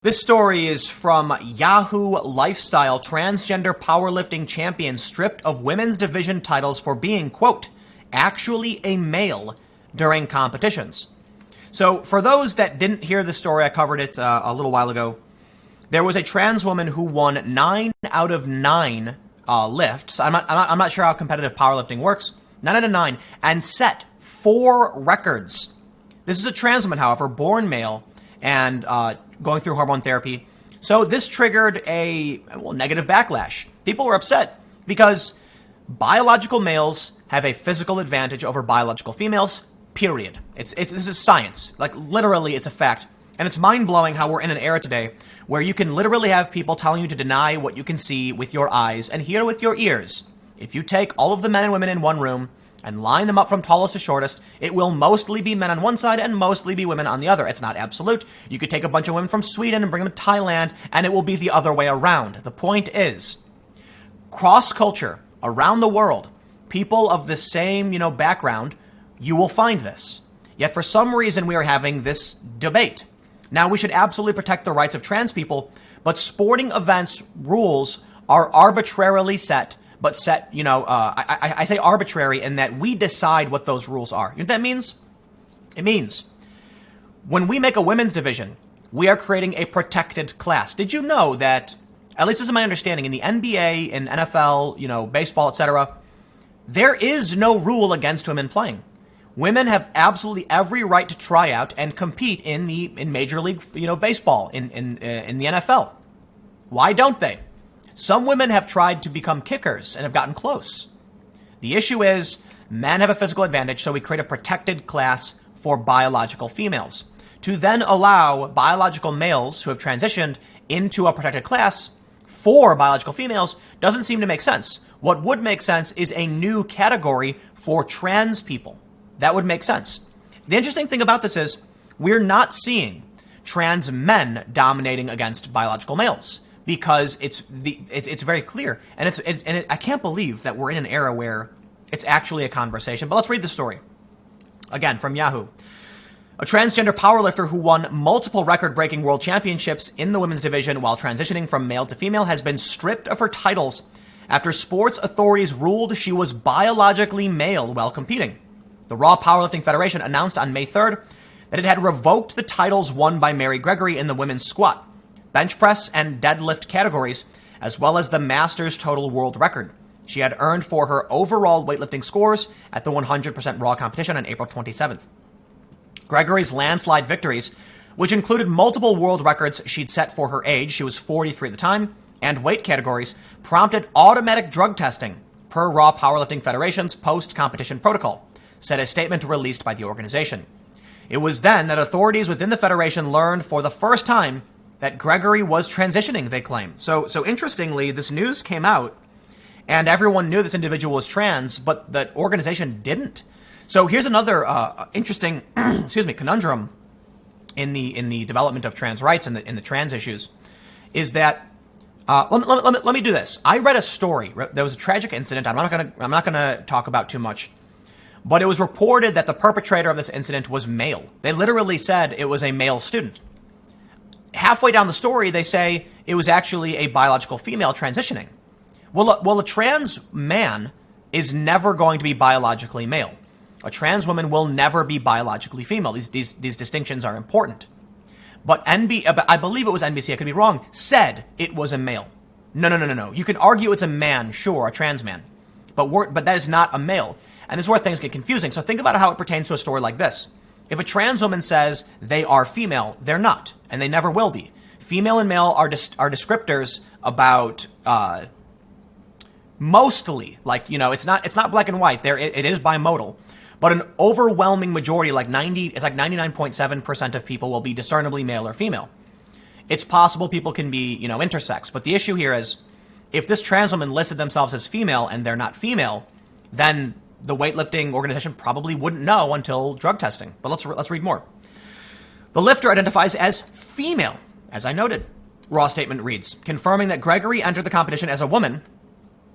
This story is from Yahoo Lifestyle. Transgender powerlifting champion stripped of women's division titles for being, quote, actually a male during competitions. So for those that didn't hear the story, I covered it a little while ago. There was a trans woman who won 9 out of 9 lifts. I'm not sure how competitive powerlifting works. 9 out of 9, and set 4 records. This is a trans woman, however, born male, and going through hormone therapy. So this triggered a negative backlash. People were upset because biological males have a physical advantage over biological females, period. This is science. Like, literally, it's a fact. And it's mind-blowing how we're in an era today where you can literally have people telling you to deny what you can see with your eyes and hear with your ears. If you take all of the men and women in one room and line them up from tallest to shortest, it will mostly be men on one side and mostly be women on the other. It's not absolute. You could take a bunch of women from Sweden and bring them to Thailand, and it will be the other way around. The point is, cross-culture, around the world, people of the same, background, you will find this. Yet for some reason, we are having this debate. Now, we should absolutely protect the rights of trans people, but sporting events rules are arbitrarily set. But set, I say arbitrary in that we decide what those rules are. You know what that means? It means when we make a women's division, we are creating a protected class. Did you know that, at least this is my understanding, in the NBA, in NFL, baseball, etc., there is no rule against women playing. Women have absolutely every right to try out and compete in Major League, baseball, in the NFL. Why don't they? Some women have tried to become kickers and have gotten close. The issue is men have a physical advantage, so we create a protected class for biological females. To then allow biological males who have transitioned into a protected class for biological females doesn't seem to make sense. What would make sense is a new category for trans people. That would make sense. The interesting thing about this is we're not seeing trans men dominating against biological males, because it's very clear, and I can't believe that we're in an era where it's actually a conversation. But let's read the story again from Yahoo. A transgender powerlifter who won multiple record-breaking world championships in the women's division while transitioning from male to female has been stripped of her titles after sports authorities ruled she was biologically male while competing. The Raw Powerlifting Federation announced on May 3rd that it had revoked the titles won by Mary Gregory in the women's squat, bench press, and deadlift categories, as well as the Masters total world record she had earned for her overall weightlifting scores at the 100% Raw competition on April 27th. Gregory's landslide victories, which included multiple world records she'd set for her age, she was 43 at the time, and weight categories, prompted automatic drug testing per Raw Powerlifting Federation's post-competition protocol, said a statement released by the organization. It was then that authorities within the Federation learned for the first time that Gregory was transitioning, they claim. So interestingly, this news came out, and everyone knew this individual was trans, but the organization didn't. So here's another interesting, conundrum in the development of trans rights and in the trans issues, is that let me do this. I read a story. There was a tragic incident. I'm not gonna talk about too much, but it was reported that the perpetrator of this incident was male. They literally said it was a male student. Halfway down the story, they say it was actually a biological female transitioning. Well, a trans man is never going to be biologically male. A trans woman will never be biologically female. These distinctions are important. But I believe it was NBC, I could be wrong, said it was a male. No. You can argue it's a man, sure, a trans man. But that is not a male. And this is where things get confusing. So think about how it pertains to a story like this. If a trans woman says they are female, they're not, and they never will be. Female and male are descriptors about mostly, it's not black and white. It is bimodal, but an overwhelming majority, it's like 99.7% of people will be discernibly male or female. It's possible people can be, intersex, but the issue here is if this trans woman listed themselves as female and they're not female, then the weightlifting organization probably wouldn't know until drug testing. But let's read more. The lifter identifies as female, as I noted. Raw statement reads, confirming that Gregory entered the competition as a woman,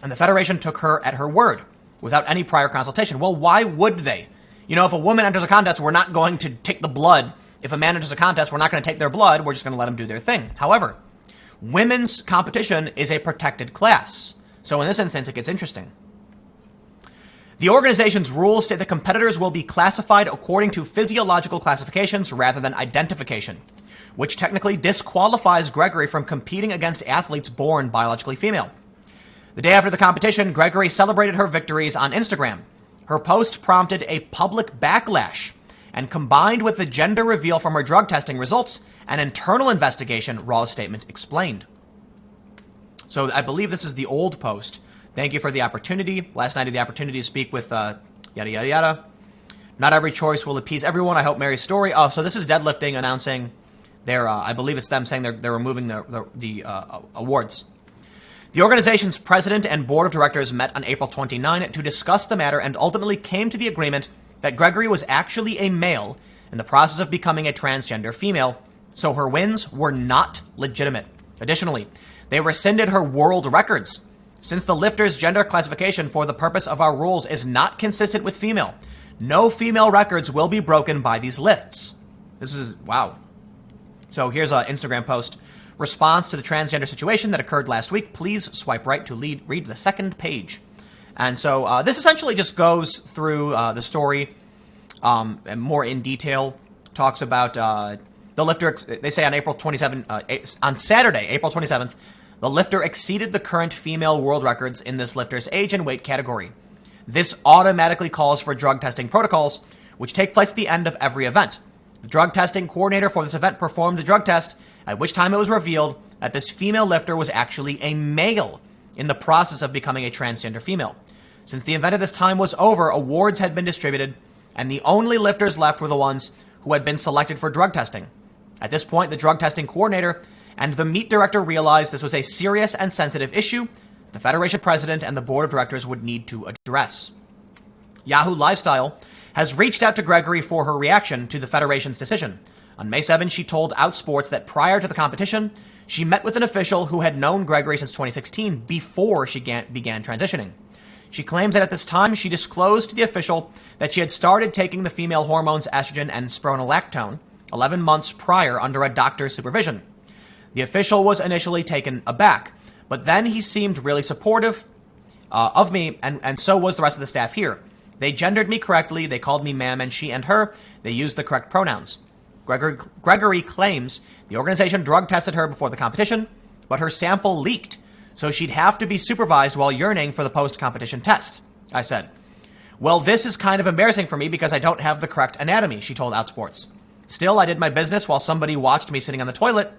and the Federation took her at her word without any prior consultation. Well, why would they? If a woman enters a contest, we're not going to take the blood if a man enters a contest, we're not going to take their blood. We're just going to let them do their thing. However, women's competition is a protected class. So in this instance, it gets interesting. The organization's rules state that competitors will be classified according to physiological classifications rather than identification, which technically disqualifies Gregory from competing against athletes born biologically female. The day after the competition, Gregory celebrated her victories on Instagram. Her post prompted a public backlash, and combined with the gender reveal from her drug testing results, an internal investigation, Raw's statement explained. So I believe this is the old post. Thank you for the opportunity. Last night I had the opportunity to speak with yada, yada, yada. Not every choice will appease everyone. I hope Mary's story. Oh, so this is deadlifting announcing their, I believe it's them saying they're removing the awards. The organization's president and board of directors met on April 29 to discuss the matter and ultimately came to the agreement that Gregory was actually a male in the process of becoming a transgender female, so her wins were not legitimate. Additionally, they rescinded her world records. Since the lifter's gender classification for the purpose of our rules is not consistent with female, no female records will be broken by these lifts. This is, wow. So here's an Instagram post. Response to the transgender situation that occurred last week. Please swipe right to read the second page. And so this essentially just goes through the story and more in detail. Talks about the lifter. They say on on Saturday, April 27th, the lifter exceeded the current female world records in this lifter's age and weight category. This automatically calls for drug testing protocols, which take place at the end of every event. The drug testing coordinator for this event performed the drug test, at which time it was revealed that this female lifter was actually a male in the process of becoming a transgender female. Since the event at this time was over, awards had been distributed, and the only lifters left were the ones who had been selected for drug testing. At this point, the drug testing coordinator and the meet director realized this was a serious and sensitive issue the Federation president and the board of directors would need to address. Yahoo Lifestyle has reached out to Gregory for her reaction to the Federation's decision. On May 7, she told Outsports that prior to the competition, she met with an official who had known Gregory since 2016 before she began transitioning. She claims that at this time, she disclosed to the official that she had started taking the female hormones estrogen and spironolactone 11 months prior under a doctor's supervision. The official was initially taken aback, but then he seemed really supportive of me, and so was the rest of the staff here. They gendered me correctly, they called me ma'am and she and her, they used the correct pronouns. Gregory claims the organization drug tested her before the competition, but her sample leaked, so she'd have to be supervised while yearning for the post-competition test. I said, well, this is kind of embarrassing for me because I don't have the correct anatomy, she told Outsports. Still, I did my business while somebody watched me sitting on the toilet,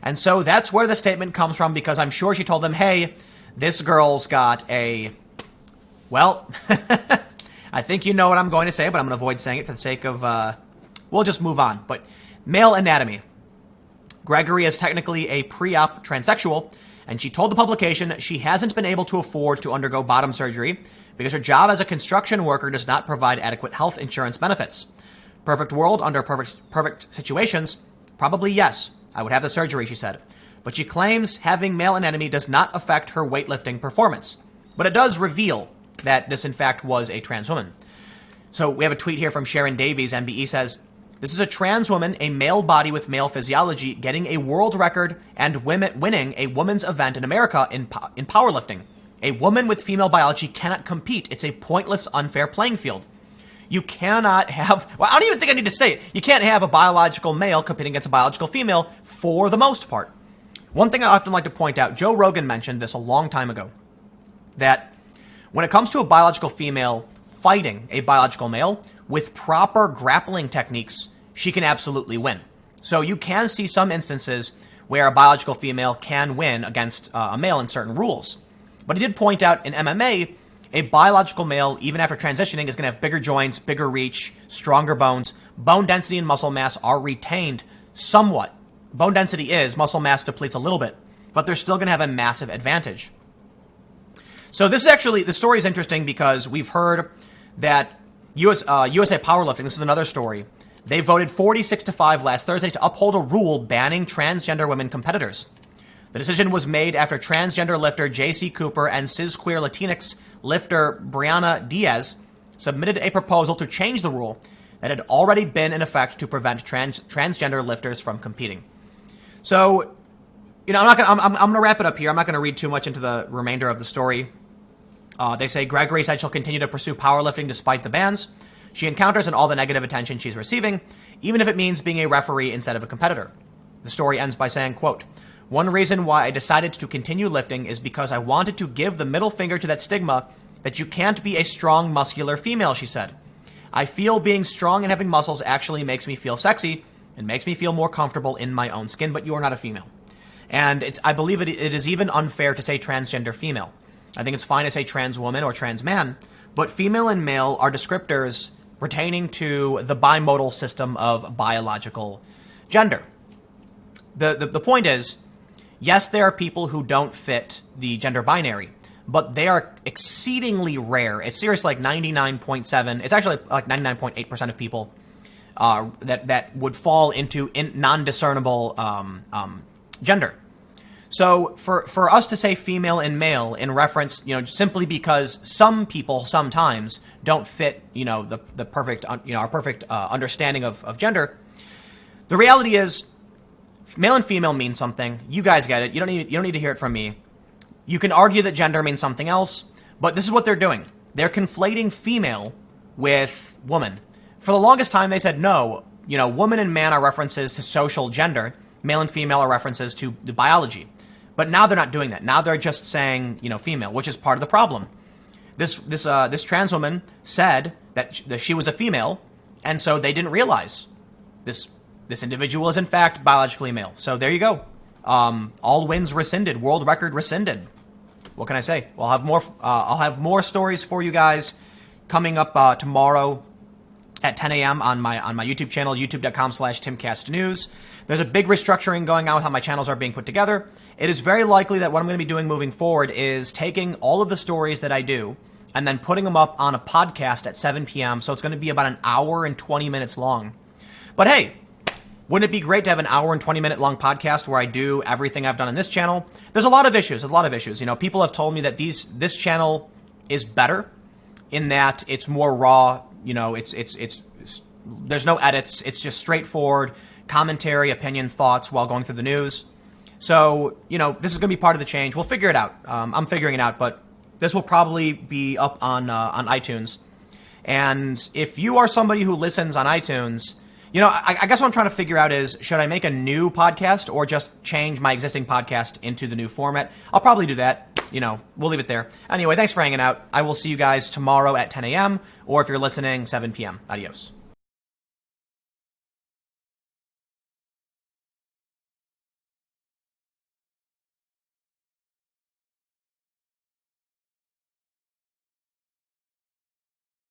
and so that's where the statement comes from, because I'm sure she told them, hey, this girl's got a, well, I think you know what I'm going to say, but I'm going to avoid saying it for the sake of, we'll just move on. But male anatomy. Gregory is technically a pre-op transsexual, and she told the publication she hasn't been able to afford to undergo bottom surgery because her job as a construction worker does not provide adequate health insurance benefits. Perfect world, under perfect situations, probably yes, I would have the surgery, she said. But she claims having male anatomy does not affect her weightlifting performance. But it does reveal that this, in fact, was a trans woman. So we have a tweet here from Sharon Davies. MBE says, this is a trans woman, a male body with male physiology, getting a world record and winning a women's event in America in powerlifting. A woman with female biology cannot compete. It's a pointless, unfair playing field. You cannot have, well, I don't even think I need to say it. You can't have a biological male competing against a biological female for the most part. One thing I often like to point out, Joe Rogan mentioned this a long time ago, that when it comes to a biological female fighting a biological male, with proper grappling techniques, she can absolutely win. So you can see some instances where a biological female can win against a male in certain rules. But he did point out in MMA, a biological male, even after transitioning, is going to have bigger joints, bigger reach, stronger bones. Bone density and muscle mass are retained somewhat. Bone density is, muscle mass depletes a little bit, but they're still going to have a massive advantage. So this is actually, the story is interesting because we've heard that USA Powerlifting, this is another story, they voted 46-5 last Thursday to uphold a rule banning transgender women competitors. The decision was made after transgender lifter J.C. Cooper and cisqueer Latinx lifter Brianna Diaz submitted a proposal to change the rule that had already been in effect to prevent transgender lifters from competing. So, I'm going to wrap it up here. I'm not going to read too much into the remainder of the story. They say Gregory said she'll continue to pursue powerlifting despite the bans she encounters and all the negative attention she's receiving, even if it means being a referee instead of a competitor. The story ends by saying, quote, "One reason why I decided to continue lifting is because I wanted to give the middle finger to that stigma that you can't be a strong, muscular female," she said. "I feel being strong and having muscles actually makes me feel sexy and makes me feel more comfortable in my own skin, but you are not a female." And I believe it is even unfair to say transgender female. I think it's fine to say trans woman or trans man, but female and male are descriptors pertaining to the bimodal system of biological gender. The point is, yes, there are people who don't fit the gender binary, but they are exceedingly rare. It's seriously like 99.7. It's actually like 99.8% of people that would fall into non-discernible gender. So for us to say female and male in reference, simply because some people sometimes don't fit, the perfect, our perfect understanding of gender. The reality is, male and female mean something. You guys get it. You don't need to hear it from me. You can argue that gender means something else, but this is what they're doing. They're conflating female with woman. For the longest time, they said no. Woman and man are references to social gender. Male and female are references to the biology. But now they're not doing that. Now they're just saying, female, which is part of the problem. This trans woman said that she was a female, and so they didn't realize this individual is in fact biologically male. So there you go. All wins rescinded. World record rescinded. What can I say? Well, I'll have more stories for you guys coming up tomorrow at 10 a.m. on my YouTube channel, youtube.com/TimCastNews. There's a big restructuring going on with how my channels are being put together. It is very likely that what I'm going to be doing moving forward is taking all of the stories that I do and then putting them up on a podcast at 7 p.m. So it's going to be about an hour and 20 minutes long. But hey, wouldn't it be great to have an hour and 20-minute long podcast where I do everything I've done on this channel? There's a lot of issues. People have told me that this channel is better in that it's more raw. There's no edits. It's just straightforward commentary, opinion, thoughts while going through the news. So, this is going to be part of the change. We'll figure it out. I'm figuring it out, but this will probably be up on iTunes. And if you are somebody who listens on iTunes, I guess what I'm trying to figure out is, should I make a new podcast or just change my existing podcast into the new format? I'll probably do that. We'll leave it there. Anyway, thanks for hanging out. I will see you guys tomorrow at 10 a.m. or if you're listening, 7 p.m. Adios.